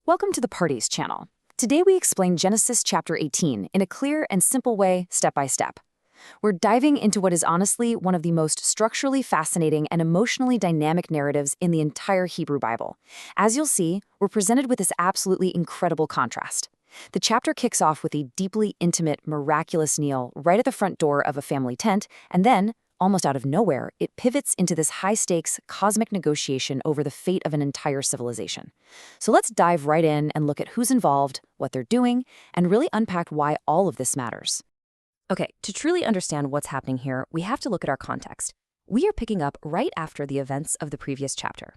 Welcome to the Parties channel. Today we explain Genesis chapter 18 in a clear and simple way, step by step. We're diving into what is honestly one of the most structurally fascinating and emotionally dynamic narratives in the entire Hebrew Bible. As you'll see, we're presented with this absolutely incredible contrast. The chapter kicks off with a deeply intimate, miraculous kneel right at the front door of a family tent, and then, almost out of nowhere, it pivots into this high-stakes, cosmic negotiation over the fate of an entire civilization. So let's dive right in and look at who's involved, what they're doing, and really unpack why all of this matters. Okay, to truly understand what's happening here, we have to look at our context. We are picking up right after the events of the previous chapter.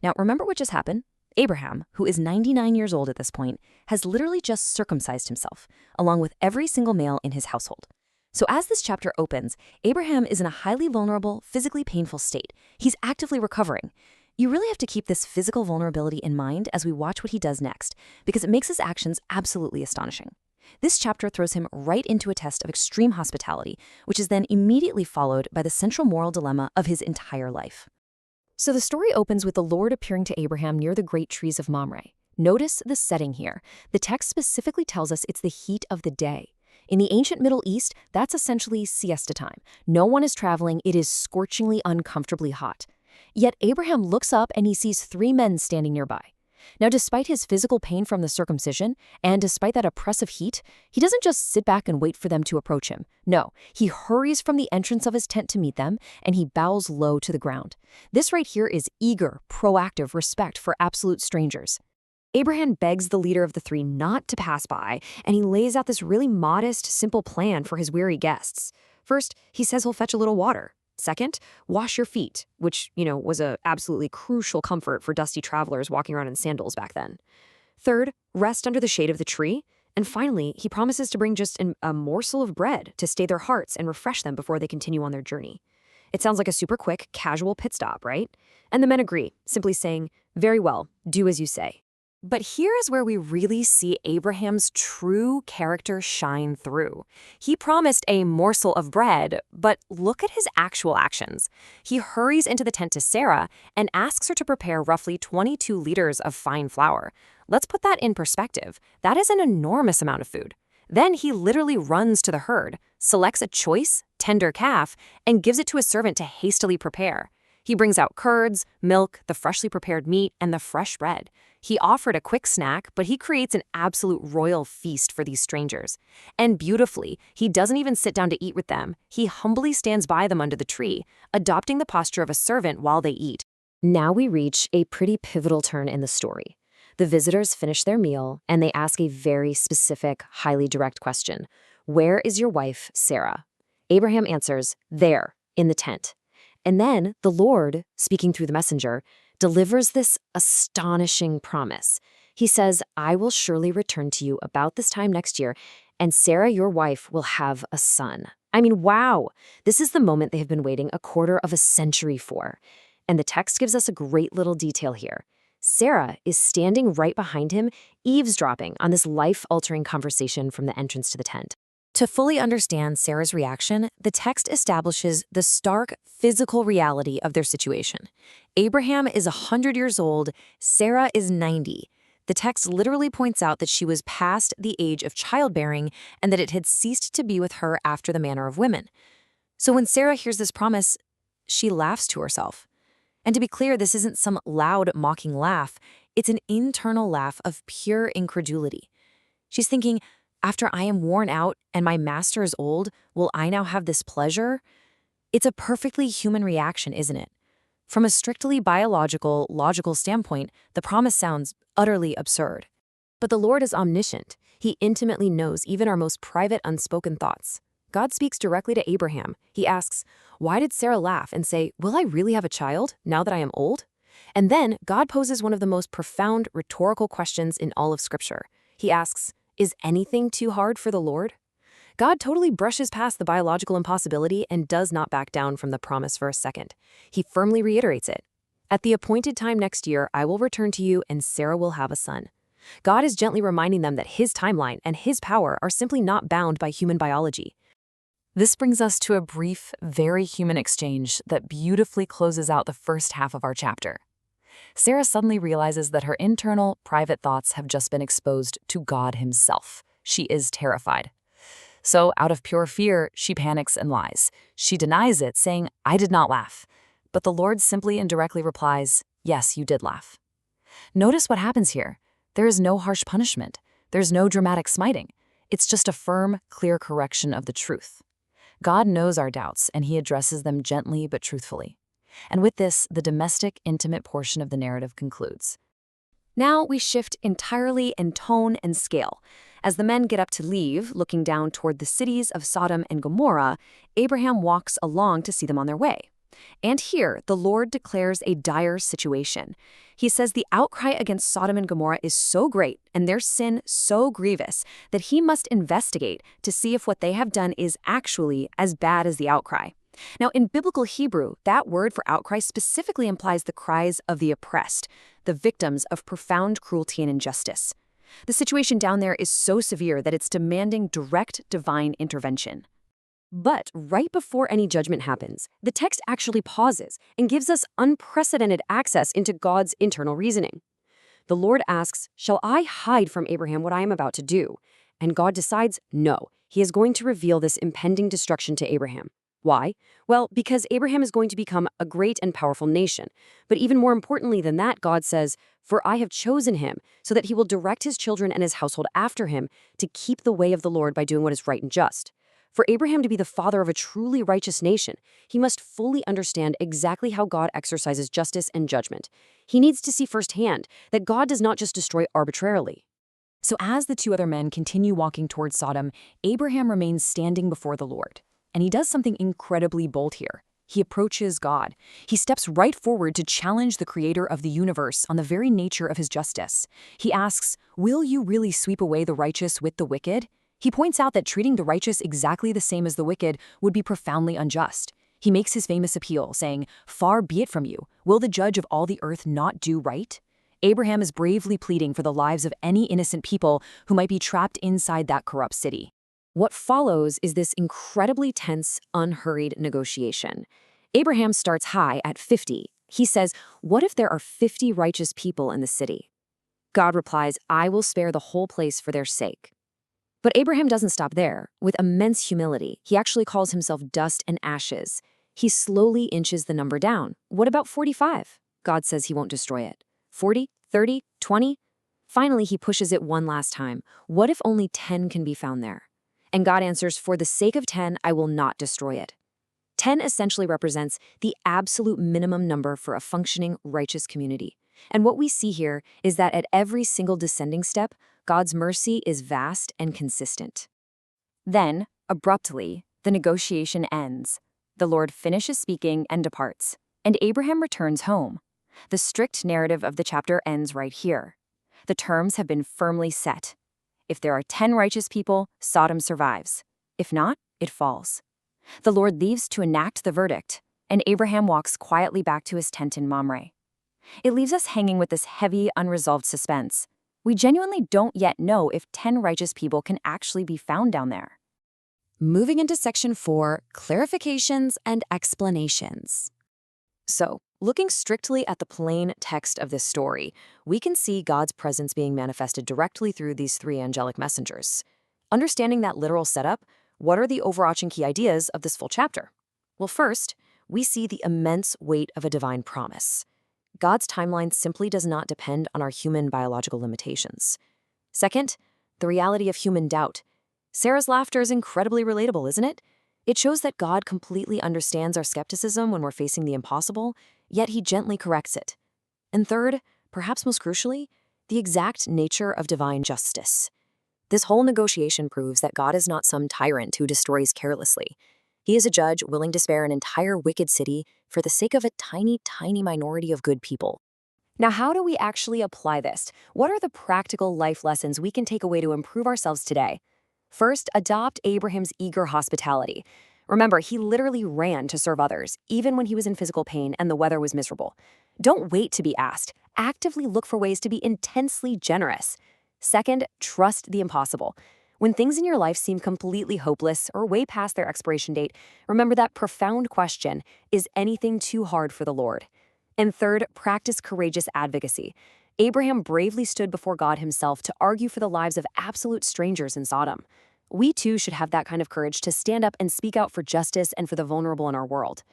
Now, remember what just happened? Abraham, who is 99 years old at this point, has literally just circumcised himself, along with every single male in his household. So as this chapter opens, Abraham is in a highly vulnerable, physically painful state. He's actively recovering. You really have to keep this physical vulnerability in mind as we watch what he does next, because it makes his actions absolutely astonishing. This chapter throws him right into a test of extreme hospitality, which is then immediately followed by the central moral dilemma of his entire life. So the story opens with the Lord appearing to Abraham near the great trees of Mamre. Notice the setting here. The text specifically tells us it's the heat of the day. In the ancient Middle East, that's essentially siesta time. No one is traveling, it is scorchingly, uncomfortably hot. Yet Abraham looks up and he sees 3 men standing nearby. Now, despite his physical pain from the circumcision, and despite that oppressive heat, he doesn't just sit back and wait for them to approach him. No, he hurries from the entrance of his tent to meet them, and he bows low to the ground. This right here is eager, proactive respect for absolute strangers. Abraham begs the leader of the 3 not to pass by, and he lays out this really modest, simple plan for his weary guests. First, he says he'll fetch a little water. Second, wash your feet, which, was a absolutely crucial comfort for dusty travelers walking around in sandals back then. Third, rest under the shade of the tree. And finally, he promises to bring just a morsel of bread to stay their hearts and refresh them before they continue on their journey. It sounds like a super quick, casual pit stop, right? And the men agree, simply saying, "Very well, do as you say." But here is where we really see Abraham's true character shine through. He promised a morsel of bread, but look at his actual actions. He hurries into the tent to Sarah and asks her to prepare roughly 22 liters of fine flour. Let's put that in perspective. That is an enormous amount of food. Then he literally runs to the herd, selects a choice, tender calf, and gives it to a servant to hastily prepare. He brings out curds, milk, the freshly prepared meat, and the fresh bread. He offered a quick snack, but he creates an absolute royal feast for these strangers. And beautifully, he doesn't even sit down to eat with them. He humbly stands by them under the tree, adopting the posture of a servant while they eat. Now we reach a pretty pivotal turn in the story. The visitors finish their meal, and they ask a very specific, highly direct question. "Where is your wife, Sarah?" Abraham answers, "There, in the tent." And then the Lord, speaking through the messenger, delivers this astonishing promise. He says, "I will surely return to you about this time next year, and Sarah, your wife, will have a son." I mean, wow! This is the moment they have been waiting a quarter of a century for. And the text gives us a great little detail here. Sarah is standing right behind him, eavesdropping on this life-altering conversation from the entrance to the tent. To fully understand Sarah's reaction, the text establishes the stark physical reality of their situation. Abraham is 100 years old, Sarah is 90. The text literally points out that she was past the age of childbearing and that it had ceased to be with her after the manner of women. So when Sarah hears this promise, she laughs to herself. And to be clear, this isn't some loud, mocking laugh. It's an internal laugh of pure incredulity. She's thinking, after I am worn out and my master is old, will I now have this pleasure? It's a perfectly human reaction, isn't it? From a strictly biological, logical standpoint, the promise sounds utterly absurd. But the Lord is omniscient. He intimately knows even our most private, unspoken thoughts. God speaks directly to Abraham. He asks, "Why did Sarah laugh and say, 'Will I really have a child now that I am old?'" And then God poses one of the most profound rhetorical questions in all of Scripture. He asks, "Is anything too hard for the Lord?" God totally brushes past the biological impossibility and does not back down from the promise for a second. He firmly reiterates it. "At the appointed time next year, I will return to you and Sarah will have a son." God is gently reminding them that his timeline and his power are simply not bound by human biology. This brings us to a brief, very human exchange that beautifully closes out the first half of our chapter. Sarah suddenly realizes that her internal, private thoughts have just been exposed to God himself. She is terrified. So, out of pure fear, she panics and lies. She denies it, saying, "I did not laugh." But the Lord simply and directly replies, "Yes, you did laugh." Notice what happens here. There is no harsh punishment. There's no dramatic smiting. It's just a firm, clear correction of the truth. God knows our doubts, and he addresses them gently but truthfully. And with this, the domestic, intimate portion of the narrative concludes. Now we shift entirely in tone and scale. As the men get up to leave, looking down toward the cities of Sodom and Gomorrah, Abraham walks along to see them on their way. And here, the Lord declares a dire situation. He says the outcry against Sodom and Gomorrah is so great and their sin so grievous that he must investigate to see if what they have done is actually as bad as the outcry. Now, in biblical Hebrew, that word for outcry specifically implies the cries of the oppressed, the victims of profound cruelty and injustice. The situation down there is so severe that it's demanding direct divine intervention. But right before any judgment happens, the text actually pauses and gives us unprecedented access into God's internal reasoning. The Lord asks, "Shall I hide from Abraham what I am about to do?" And God decides, no, he is going to reveal this impending destruction to Abraham. Why? Well, because Abraham is going to become a great and powerful nation. But even more importantly than that, God says, "For I have chosen him, so that he will direct his children and his household after him to keep the way of the Lord by doing what is right and just." For Abraham to be the father of a truly righteous nation, he must fully understand exactly how God exercises justice and judgment. He needs to see firsthand that God does not just destroy arbitrarily. So as the two other men continue walking towards Sodom, Abraham remains standing before the Lord. And he does something incredibly bold here. He approaches God. He steps right forward to challenge the creator of the universe on the very nature of his justice. He asks, "Will you really sweep away the righteous with the wicked?" He points out that treating the righteous exactly the same as the wicked would be profoundly unjust. He makes his famous appeal, saying, "Far be it from you. Will the judge of all the earth not do right?" Abraham is bravely pleading for the lives of any innocent people who might be trapped inside that corrupt city. What follows is this incredibly tense, unhurried negotiation. Abraham starts high at 50. He says, "What if there are 50 righteous people in the city?" God replies, "I will spare the whole place for their sake." But Abraham doesn't stop there. With immense humility, he actually calls himself dust and ashes. He slowly inches the number down. What about 45? God says he won't destroy it. 40, 30, 20? Finally, he pushes it one last time. What if only 10 can be found there? And God answers, "For the sake of 10, I will not destroy it." 10 essentially represents the absolute minimum number for a functioning, righteous community. And what we see here is that at every single descending step, God's mercy is vast and consistent. Then, abruptly, the negotiation ends. The Lord finishes speaking and departs, and Abraham returns home. The strict narrative of the chapter ends right here. The terms have been firmly set. If there are 10 righteous people, Sodom survives. If not, it falls. The Lord leaves to enact the verdict, and Abraham walks quietly back to his tent in Mamre. It leaves us hanging with this heavy, unresolved suspense. We genuinely don't yet know if 10 righteous people can actually be found down there. Moving into section 4, clarifications and explanations. So, looking strictly at the plain text of this story, we can see God's presence being manifested directly through these 3 angelic messengers. Understanding that literal setup, what are the overarching key ideas of this full chapter? Well, first, we see the immense weight of a divine promise. God's timeline simply does not depend on our human biological limitations. Second, the reality of human doubt. Sarah's laughter is incredibly relatable, isn't it? It shows that God completely understands our skepticism when we're facing the impossible, yet he gently corrects it. And third, perhaps most crucially, the exact nature of divine justice. This whole negotiation proves that God is not some tyrant who destroys carelessly. He is a judge willing to spare an entire wicked city for the sake of a tiny, tiny minority of good people. Now, how do we actually apply this? What are the practical life lessons we can take away to improve ourselves today? First, adopt Abraham's eager hospitality. Remember, he literally ran to serve others, even when he was in physical pain and the weather was miserable. Don't wait to be asked. Actively look for ways to be intensely generous. Second, trust the impossible. When things in your life seem completely hopeless or way past their expiration date, remember that profound question, is anything too hard for the Lord? And third, practice courageous advocacy. Abraham bravely stood before God himself to argue for the lives of absolute strangers in Sodom. We too should have that kind of courage to stand up and speak out for justice and for the vulnerable in our world.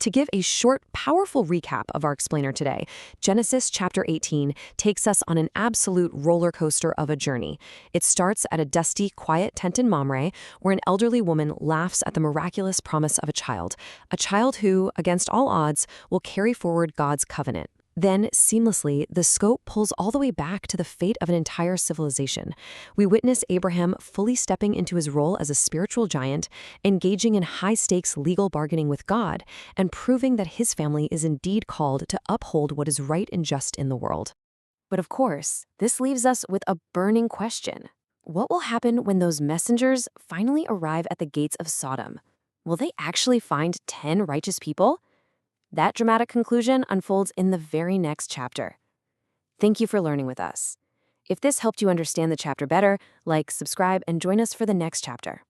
To give a short, powerful recap of our explainer today, Genesis chapter 18 takes us on an absolute roller coaster of a journey. It starts at a dusty, quiet tent in Mamre, where an elderly woman laughs at the miraculous promise of a child who, against all odds, will carry forward God's covenant. Then, seamlessly, the scope pulls all the way back to the fate of an entire civilization. We witness Abraham fully stepping into his role as a spiritual giant, engaging in high-stakes legal bargaining with God, and proving that his family is indeed called to uphold what is right and just in the world. But of course, this leaves us with a burning question. What will happen when those messengers finally arrive at the gates of Sodom? Will they actually find 10 righteous people? That dramatic conclusion unfolds in the very next chapter. Thank you for learning with us. If this helped you understand the chapter better, like, subscribe, and join us for the next chapter.